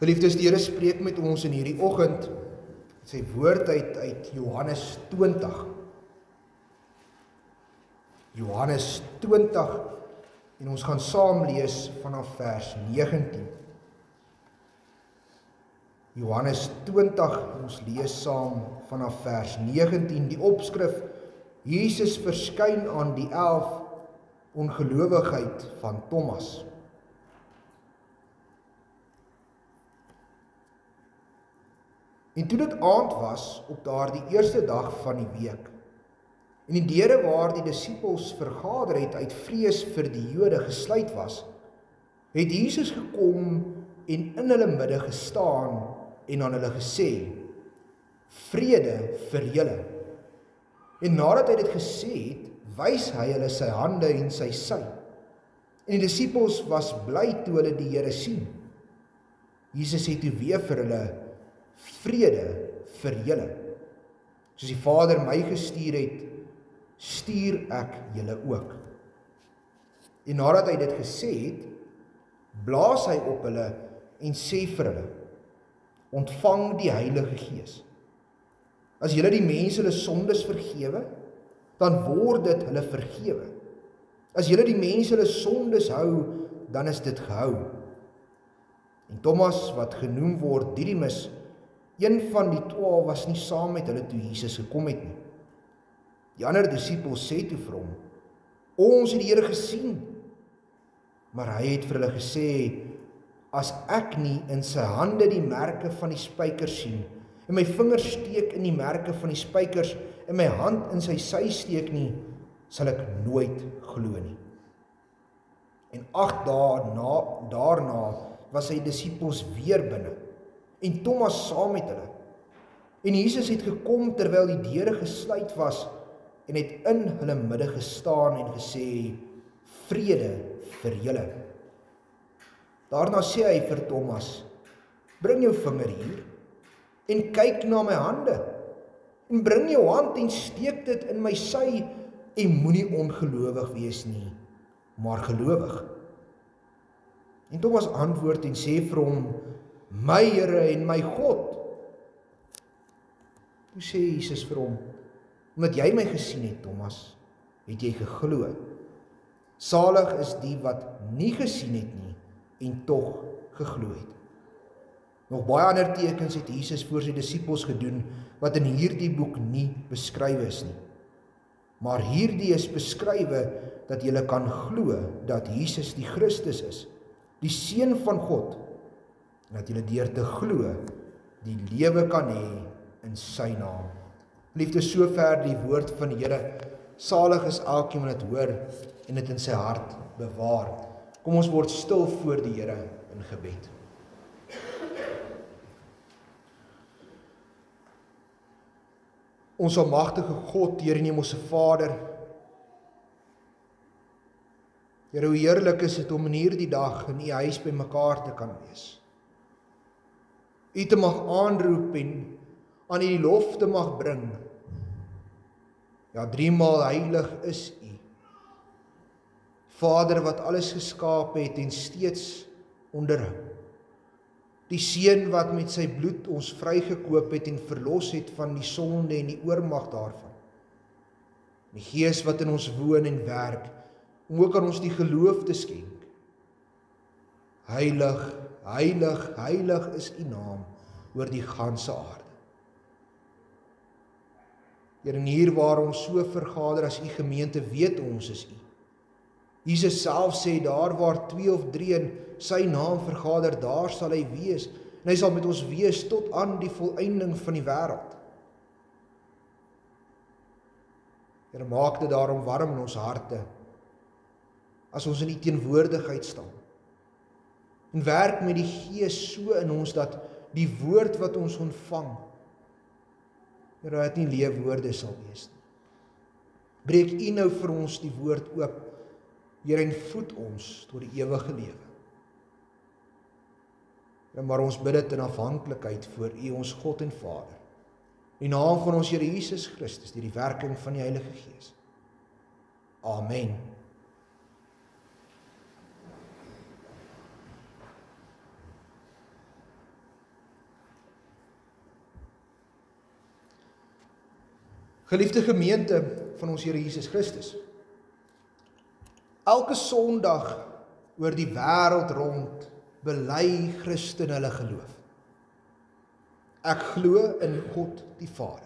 Geliefdes, die Here spreek met ons in hierdie oggend, sy woord uit Johannes 20. Johannes 20, en ons gaan saam lees vanaf vers 19. Johannes 20, ons lees saam vanaf vers 19, die opskrif, Jesus verskyn aan die 11, ongelowigheid van Thomas. En toe dit aand was op daardie eerste dag van die week, en die deure waar die disippels vergader het uit vrees vir die Jode gesluit was, het Jesus gekom en in hulle midde gestaan en aan hulle gesê, vrede vir julle. En nadat hy dit gesê het, wys hy hulle sy hande en sy sy. En die disippels was bly toe hulle die Here sien. Jesus het toe weer vir hulle, vrede vir julle. Soos die Vader my gestuur het, stuur ek julle ook. En nadat hy dit gesê het, blaas hy op hulle en sê vir hulle, ontvang die Heilige Gees. As julle die mense hulle sondes vergewe, dan word dit hulle vergewe. As julle die mense hulle sondes hou, dan is dit gehou. En Thomas, wat genoem word Didimus, een van die 12 was nie saam met hulle toe Jesus gekom het nie. Die ander disippels sê toe vir hom, ons het die Here gesien. Maar hy het vir hulle gesê, as ek nie in sy hande die merke van die spykers sien, en my vingers steek in die merke van die spykers, en my hand in sy sy steek nie, sal ek nooit glo nie. En 8 dae daarna was sy disippels weer binne, en Thomas saam met hulle. En Jesus het gekom terwyl die deure gesluit was, en het in hulle midde gestaan en gesê, vrede vir julle. Daarna sê hy vir Thomas, bring jou vinger hier, en kyk na my hande, en bring jou hand en steek dit in my sy, en moenie ongelowig wees nie, maar gelowig. En Thomas antwoord en sê vir hom, my Here en my God. Toe sê Jesus vir hom, omdat jy my gesien het, Thomas, het jy geglo. Salig is die wat nie gesien het nie, en tog geglo het. Nog baie ander tekens het Jesus voor sy disippels gedoen, wat in hierdie boek nie beskrywe is nie. Maar hierdie is beskrywe, dat julle kan glo, dat Jesus die Christus is, die Seun van God, en dat julle deur te glo, die lewe kan hê in sy naam. Liefde, sover die woord van die Here, salig is elkeen wat dit hoor, en dit in sy hart bewaar. Kom ons word stil voor die Here in gebed. Ons almagtige God, Here en Hemelse Vader, Here, hoe heerlik is dit om in hierdie dag in U huis by mekaar te kan wees. U te mag aanroep en aan U die lof te mag bring. Ja, 3 maal heilig is U. Vader wat alles geskaap het en steeds onderhou. Die Seun wat met sy bloed ons vrygekoop het en verlos het van die sonde en die oormag daarvan. Die Gees wat in ons woon en werk, om ook aan ons die geloof te skenk. Heilig, heilig, heilig is U naam oor die ganse aarde. Here, en hier waar ons so vergader as U gemeente, weet ons is U. Jesus self sê, daar waar 2 of 3 in sy naam vergader, daar sal hy wees, en hy sal met ons wees tot aan die volëinding van die wêreld. Here, maak dit daarom warm in ons harte, as ons in U teenwoordigheid staan. En werk met die Gees so in ons, dat die woord wat ons ontvang, Here, dat nie leefwoorde sal wees nie. Breek U nou vir ons die woord oop, Here, en voed ons tot die ewige lewe. Here, maar ons bid dit in afhanklikheid voor U, ons God en Vader. In die naam van ons Here Jesus Christus, deur die werking van die Heilige Gees. Amen. Geliefde gemeente van ons Here Jesus Christus, elke Sondag oor die wêreld rond bely Christen hulle geloof. Ek glo in God die Vader,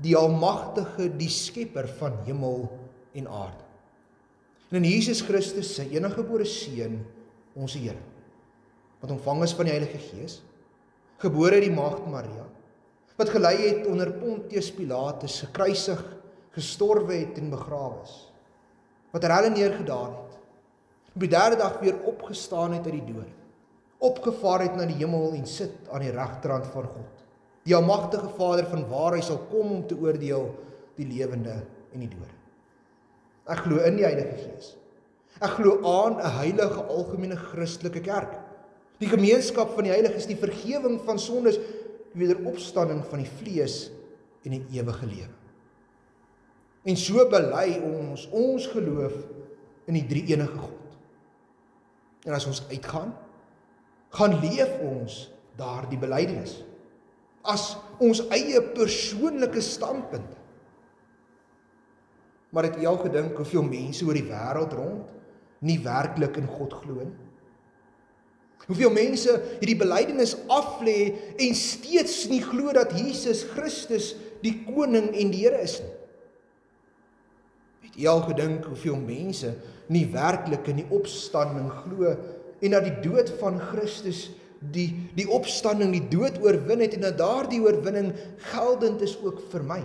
die Almagtige, die Skepper van hemel en aarde. En in Jesus Christus, sy eniggebore Seun, ons Here, wat ontvang is van die Heilige Gees, gebore uit die Maagd Maria, wat gelei het onder Pontius Pilatus, gekruisig, gestorwe het en begrawe is, wat hulle neergedaan het, op die derde dag weer opgestaan het uit die dood, opgevaar het na die hemel en sit aan die regterhand van God. Die Almagtige Vader van waar hy sal kom om te oordeel die lewende en die dode. Ek glo in die Heilige Gees. Ek glo aan 'n heilige algemene Christelike kerk. Die gemeenskap van die heiliges, die vergewing van sondes, die wederopstanding van die vlees en die ewige lewe. En so bely ons geloof in die drie enige God. En as ons uitgaan, gaan leef ons daardie belydenis as ons eie persoonlike standpunt. Maar het jy al gedink hoeveel mense oor die wêreld rond nie werklik in God glo nie? Hoeveel mense hierdie belydenis aflê en steeds nie glo dat Jesus Christus die koning en die Here is nie? Het jy al gedink hoeveel mense nie werklik in die opstanding glo en dat die dood van Christus die opstanding, die dood oorwin het en dat daardie oorwinning geldend is ook vir my?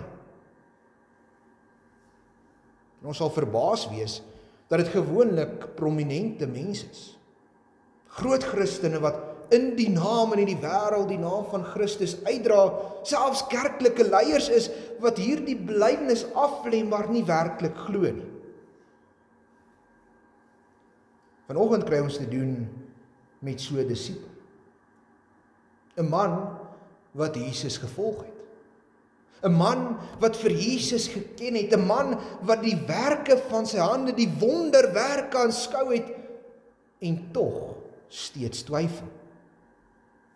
En ons sal verbaas wees dat dit gewoonlik prominente mense is. Groot Christene wat in die naam en in die wêreld die naam van Christus uitdra, selfs kerklike leiers is wat hierdie belydenis aflê maar nie werklik glo nie. Vanoggend kry ons te doen met so 'n disipel. 'n man wat Jesus gevolg het. 'n man wat vir Jesus geken het. 'n man wat die werke van sy hande, die wonderwerke aanskou het en tog steeds twyfel.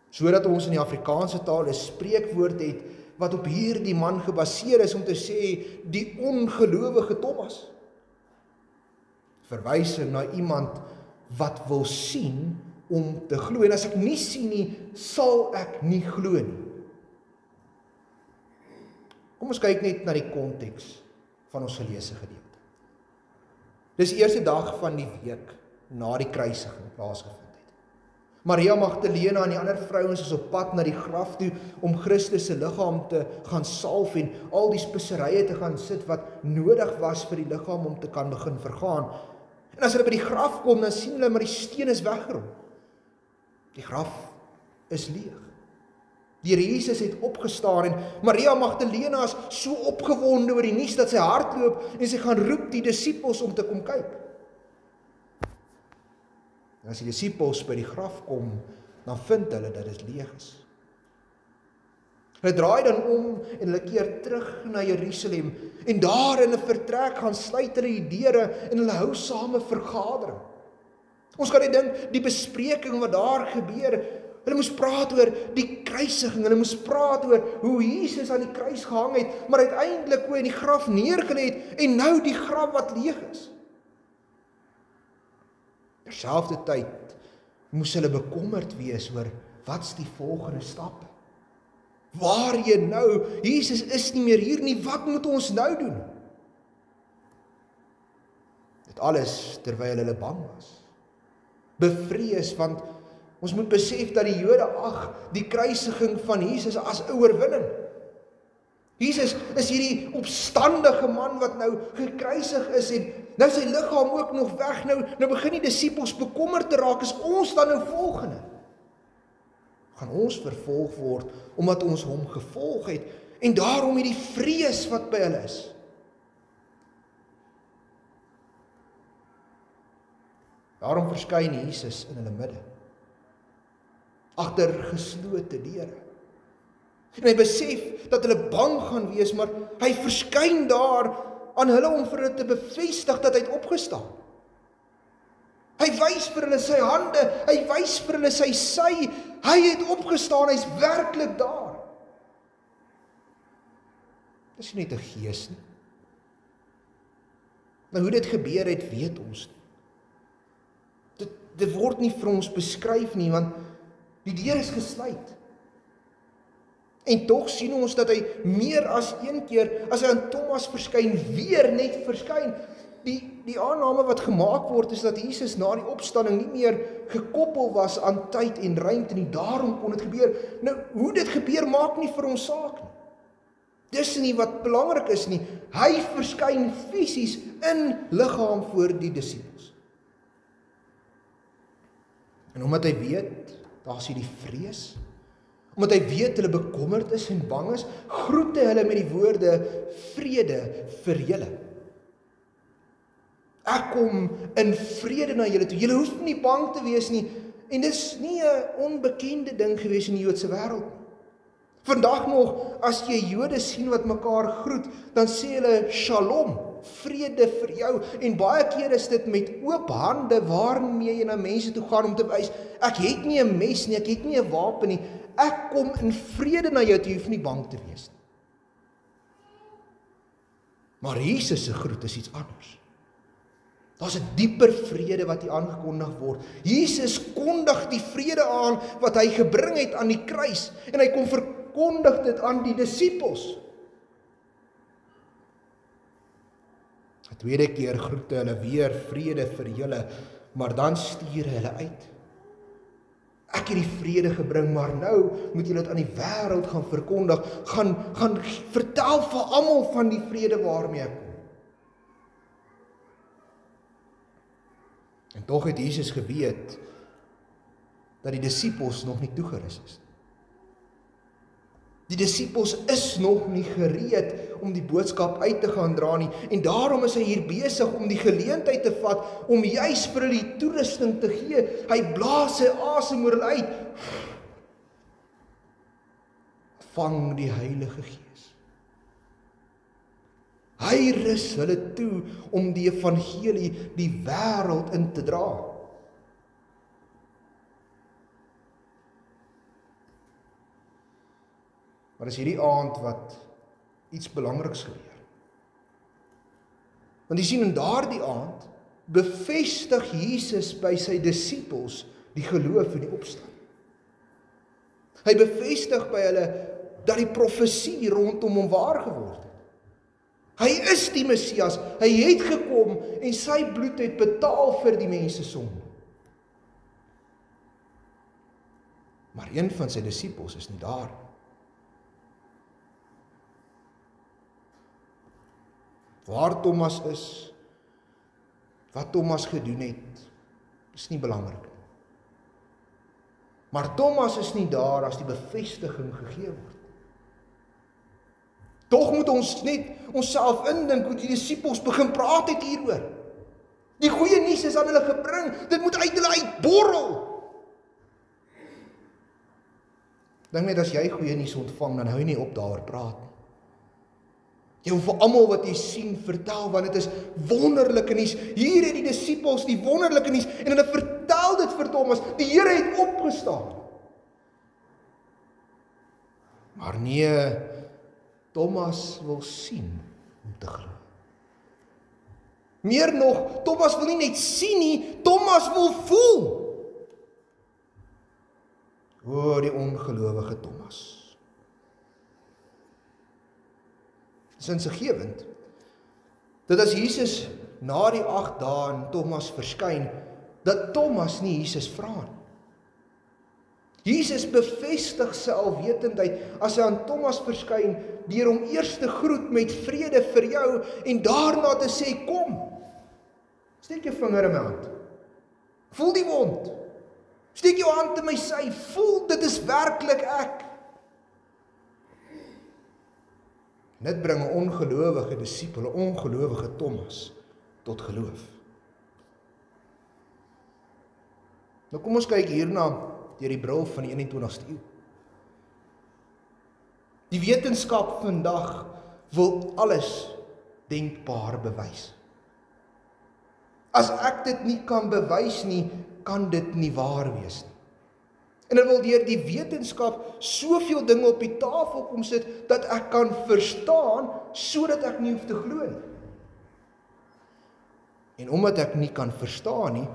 Sodat ons in die Afrikaanse taal 'n spreekwoord het wat op hierdie man gebaseer is om te sê die ongelowige Thomas. Verwysing na iemand wat wil sien om te glo. En as ek nie sien nie, sal ek nie glo nie. Kom ons kyk net na die konteks van ons geleesde gedeelte. Dis die eerste dag van die week na die kruisiging plaasgevind het. Maria Magdalena en die ander vrouens is op pad na die graf toe om Christus se liggaam te gaan salf en al die speserye te gaan sit wat nodig was vir die liggaam om te kan begin vergaan. En as hulle by die graf kom, dan sien hulle maar die steen is weggerol. Die graf is leeg. Die Here Jesus het opgestaan en Maria Magdalena is so opgewonde oor die nuus dat sy hardloop en sy gaan roep die disippels om te kom kyk. En as die disippels by die graf kom, dan vind hulle dat dit leeg is. Hulle draai dan om en hulle keer terug na Jerusalem en daar in 'n vertrek gaan sluit hulle die deure en hulle hou same vergadering. Ons kan net dink, die bespreking wat daar gebeur, hulle moes praat oor die kruisiging, hulle moes praat oor hoe Jesus aan die kruis gehang het, maar uiteindelik hoe hy in die graf neergelê het en nou die graf wat leeg is. Terselfdertyd moes hulle bekommerd wees oor wat's die volgende stap? Waarheen nou? Jesus is nie meer hier nie, wat moet ons nou doen? Dit alles terwyl hulle bang was. Bevrees, want ons moet besef dat die Jode ag die kruisiging van Jesus as 'n oorwinning. Jesus is hierdie opstandige man wat nou gekruisig is en nou sy liggaam ook nog weg. Nou begin die disippels bekommerd te raak, is ons dan nou volgende? Gaan ons vervolg word omdat ons hom gevolg het en daarom hierdie vrees wat by hulle is? Daarom verskyn Jesus in hulle midde, agter geslote deure. En hy besef dat hulle bang gaan wees, maar hy verskyn daar aan hulle om vir hulle te bevestig dat hy het opgestaan. Hy wys vir hulle sy hande, hy wys vir hulle sy sy, hy het opgestaan, hy's werklik daar. Dit is nie net 'n gees nie. Nou hoe dit gebeur het, weet ons nie. Dit word nie vir ons beskryf nie, want die deur is gesluit. En tog sien ons dat hy meer as een keer, as hy aan Thomas verskyn, weer net verskyn. Die aanname wat gemaak word, is dat Jesus na die opstanding nie meer gekoppel was aan tyd en ruimte nie, daarom kon dit gebeur. Nou, hoe dit gebeur, maak nie vir ons saak nie. Dis nie wat belangrik is nie. Hy verskyn fisies in liggaam voor die disippels. En omdat hy weet, daar is hierdie vrees, omdat hy weet hulle bekommerd is en bang is, groet hy hulle met die woorde, vrede vir julle. Ek kom in vrede na julle toe. Julle hoef nie bang te wees nie. En dis nie 'n onbekende ding gewees in die Joodse wêreld nie. Vandag nog, as jy Jode sien wat mekaar groet, dan sê hulle shalom, vrede vir jou. En baie keer is dit met oop hande waarmee jy na mense toe gaan om te wys, ek het nie 'n mes nie, ek het nie 'n wapen nie. Ek kom in vrede na jou toe, jy hoef nie bang te wees nie. Maar Jesus se groet is iets anders. Daar's 'n dieper vrede wat hier aangekondig word. Jesus kondig die vrede aan wat hy gebring het aan die kruis, en hy kom verkondig dit aan die disippels. 'n Tweede keer groet hulle weer, vrede vir julle, maar dan stuur hulle uit. Ek het die vrede gebring, maar nou moet julle dit aan die wêreld gaan verkondig, gaan vertel vir almal van die vrede waarmee ek kom. En tog het Jesus geweet dat die disippels nog nie toegerus is. Die disippels is nog nie gereed om die boodskap uit te gaan dra nie, en daarom is hy hier besig om die geleentheid te vat om juis vir hulle die toerusting te gee. Hy blaas sy asem oor hulle uit. Vang die Heilige Gees. Hy rus hulle toe om die evangelie die wêreld in te dra. Maar is hierdie aand wat iets belangriks gebeur. Want jy sien, in daardie aand bevestig Jesus by sy disippels die geloof in die opstanding. Hy bevestig by hulle dat die profesie rondom hom waar geword het. Hy is die Messias, hy het gekom en sy bloed het betaal vir die mense sonde. Maar een van sy disippels is nie daar. Waar Thomas is, wat Thomas gedoen het, is nie belangrik nie. Maar Thomas is nie daar as die bevestiging gegee word. Tog moet ons net onsself indink hoe die disippels begin praat het hieroor. Die goeie nuus is aan hulle gebring, dit moet uit hulle uitborrel. Dink net as jy goeie nuus ontvang, dan hou jy nie op daaroor praat nie. Jy hoef vir almal wat jy sien vertel, want dit is wonderlike nuus. Hier het die disippels die wonderlike nuus, en hulle vertel dit vir Thomas, die Here het opgestaan. Maar nee, Thomas wil sien om te glo. Meer nog, Thomas wil nie net sien nie, Thomas wil voel. O, die ongelowige Thomas. Sinsgewend, dat as Jesus na die 8 dae aan Thomas verskyn, dat Thomas nie Jesus vra nie. Jesus bevestig sy alwetendheid as hy aan Thomas verskyn, deur hom eers te groet met vrede vir jou, en daarna te sê, kom, steek jou vinger in my hand, voel die wond, steek jou hand in my sy, voel, dit is werklik ek. Dit bring 'n ongelowige disipel, 'n ongelowige Thomas, tot geloof. Nou kom ons kyk hierna deur die bril van die 21ste eeu. Die wetenskap vandag wil alles denkbaar bewys. As ek dit nie kan bewys nie, kan dit nie waar wees nie. En hulle wil deur die wetenskap soveel dinge op die tafel kom sit, dat ek kan verstaan, sodat ek nie hoef te glo nie. En omdat ek nie kan verstaan nie,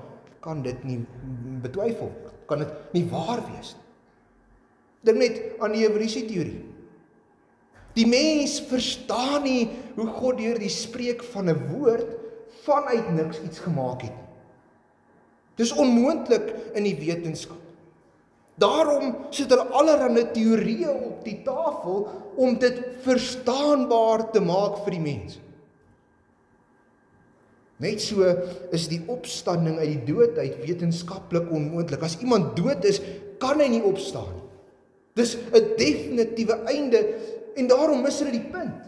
kan dit nie betwyfel word, kan dit nie waar wees nie. Dink net aan die evolusie-teorie. Die mens verstaan nie hoe God deur die spreek van 'n woord vanuit niks iets gemaak het nie. Dis onmoontlik in die wetenskap. Daarom sit hulle allerlei teorieë op die tafel om dit verstaanbaar te maak vir die mens. Net so is die opstanding uit die dood uit wetenskaplik onmoontlik. As iemand dood is, kan hy nie opstaan nie. Dis 'n definitiewe einde en daarom mis hulle die punt.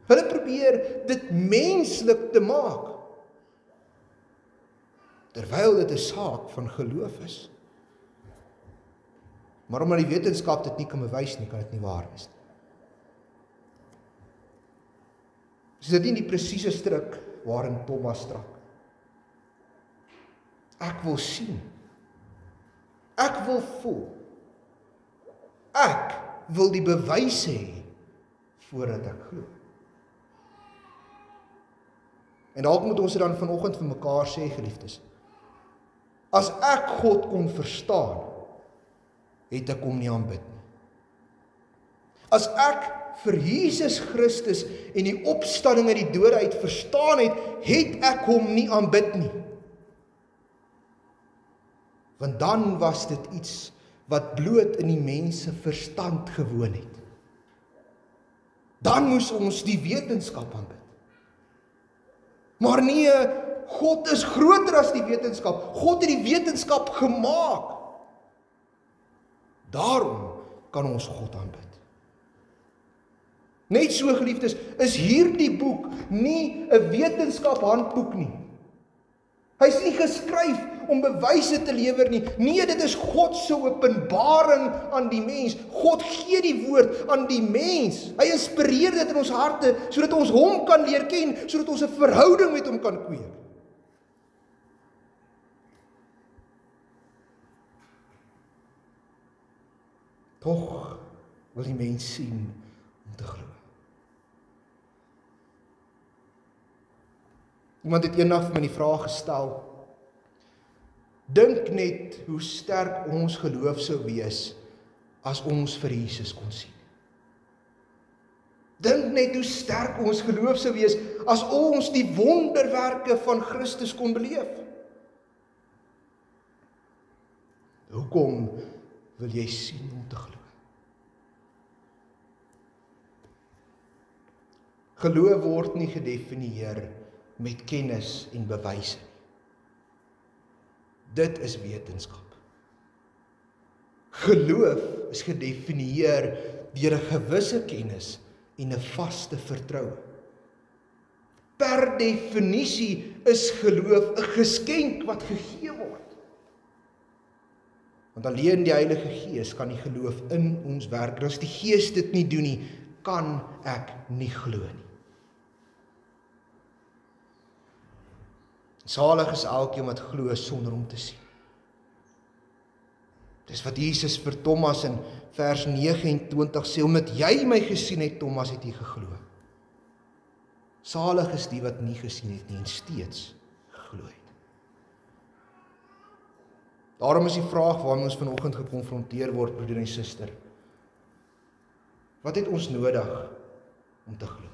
Hulle probeer dit menslik te maak, terwyl dit 'n saak van geloof is. Maar omdat die wetenskap dit nie kan bewys nie, kan dit nie waar wees nie. Is dit nie die presiese stryk waarin Thomas strak? Ek wil sien. Ek wil voel. Ek wil die bewyse hê voordat ek glo. En dalk moet ons dit dan vanoggend vir mekaar sê, geliefdes. As ek God kon verstaan, het ek hom nie aanbid nie. As ek vir Jesus Christus en die opstanding uit die dode uit verstaan het, het ek hom nie aanbid nie. Want dan was dit iets wat bloot in die mense verstand gewoon het. Dan moes ons die wetenskap aanbid. Maar nee, God is groter as die wetenskap. God het die wetenskap gemaak. Daarom kan ons God aanbid. Net so, geliefdes, is hierdie boek nie 'n wetenskaphandboek nie. Hy is nie geskryf om bewyse te lewer nie. Nee, dit is God se openbaring aan die mens. God gee die woord aan die mens. Hy inspireer dit in ons harte, sodat ons hom kan leer ken, sodat ons 'n verhouding met hom kan kweek. Tog wil die mens sien om te glo. Iemand het eendag vir my die vraag gestel, dink net hoe sterk ons geloof sou wees as ons vir Jesus kon sien. Dink net hoe sterk ons geloof sou wees as ons die wonderwerke van Christus kon beleef. Hoekom wil jy sien om te glo? Geloof word nie gedefinieer met kennis en bewyse. Dit is wetenskap. Geloof is gedefinieer deur 'n gewisse kennis en 'n vaste vertroue. Per definisie is geloof 'n geskenk wat gegee word. Want alleen die Heilige Gees kan die geloof in ons werk. As die Gees dit nie doen nie, kan ek nie glo nie. Salig is elkeen wat glo sonder om te sien. Dis wat Jesus vir Thomas in vers 29 sê, omdat jy my gesien het, Thomas, het jy geglo. Salig is die wat nie gesien het nie en steeds geglo het. Daarom is die vraag waarmee ons vanoggend gekonfronteer word, broeder en suster. Wat het ons nodig om te glo?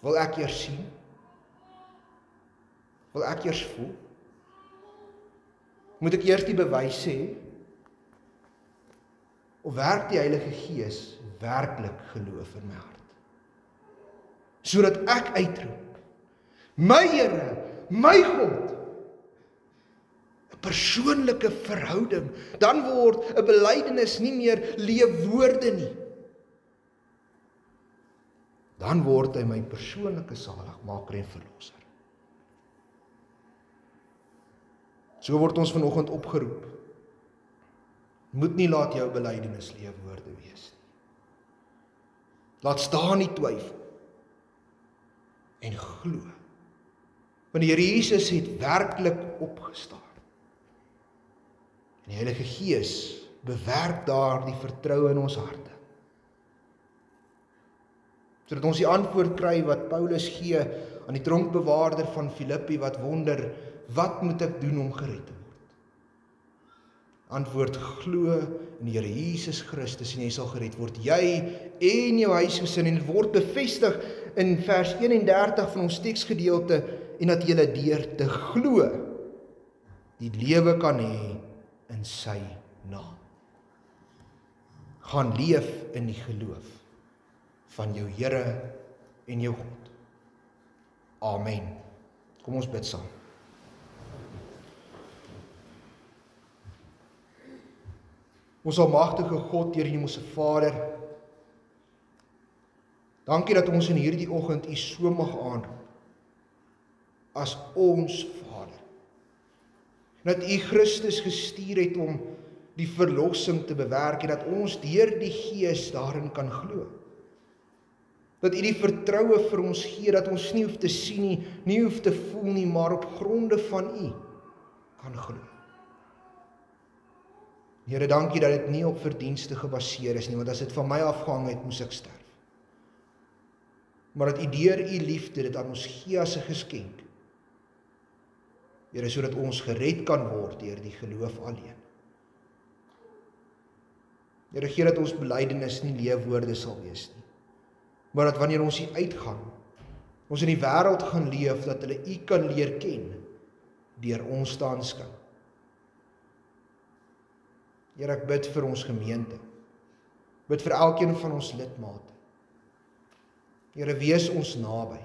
Wil ek eers sien? Wil ek eers voel? Moet ek eers die bewys hê? Of werk die Heilige Gees werklik geloof in my hart? Sodat ek uitroep, my Here, my God, 'n persoonlike verhouding, dan word 'n belydenis nie meer leefwoorde nie. Dan word hy my persoonlike saligmaker en verlosser. So word ons vanoggend opgeroep. Moet nie laat jou belydenis leefwoorde wees nie. Laat staan nie twyfel. En glo. Want die Here Jesus het werklik opgestaan. En die Heilige Gees bewerk daar die vertroue in ons harte. Sodat ons die antwoord kry wat Paulus gee aan die tronkbewaarder van Filippi wat wonder, wat moet ek doen om gered te word? Antwoord, glo in die Here Jesus Christus en jy sal gered word, jy en jou huisgesin, en dit word bevestig in vers 31 van ons teksgedeelte, en dat jy deur te glo die lewe kan hê in sy naam. Gaan leef in die geloof van jou Here en jou God. Amen. Kom ons bid saam. Ons almagtige God, Here Hemelse Vader, dankie dat ons in hierdie oggend U so mag aanroep as ons Vader. En dat U Christus gestuur het om die verlossing te bewerk en dat ons deur die Gees daarin kan glo. Dat U die vertroue vir ons gee, dat ons nie hoef te sien nie, nie hoef te voel nie, maar op gronde van U kan glo. Here, dankie dat dit nie op verdienste gebaseer is nie, want as dit van my afgehang het, moes ek sterf. Maar dat U deur U liefde dit aan ons gee as 'n geskenk. Here, sodat ons gered kan word deur die geloof alleen. Here, gee dat ons belydenis nie leefwoorde sal wees nie, maar dat wanneer ons hier uitgaan, ons in die wêreld gaan leef, dat hulle U kan leer ken deur ons te aanskou. Here, ek bid vir ons gemeente, bid vir elkeen van ons lidmate. Here, wees ons naby,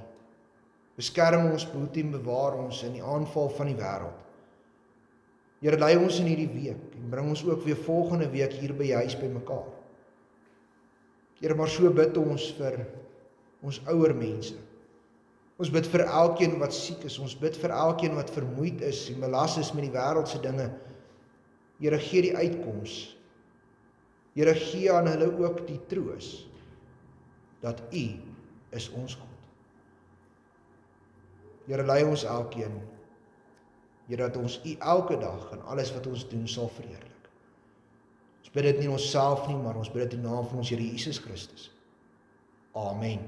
beskerm ons, behoed en bewaar ons in die aanval van die wêreld. Here, lei ons in hierdie week, en bring ons ook weer volgende week hier by die huis by mekaar. Here, maar so bid ons vir ons ouer mense. Ons bid vir elkeen wat siek is, ons bid vir elkeen wat vermoeid is en belas is met die wêreldse dinge. Here, gee die uitkoms. Here, gee aan hulle ook die troos dat U is ons God. Here, lei ons elkeen, Here, dat ons U elke dag in alles wat ons doen sal verheerlik. Ons bid dit nie onsself nie, maar ons bid dit in die naam van ons Here Jesus Christus. Amen.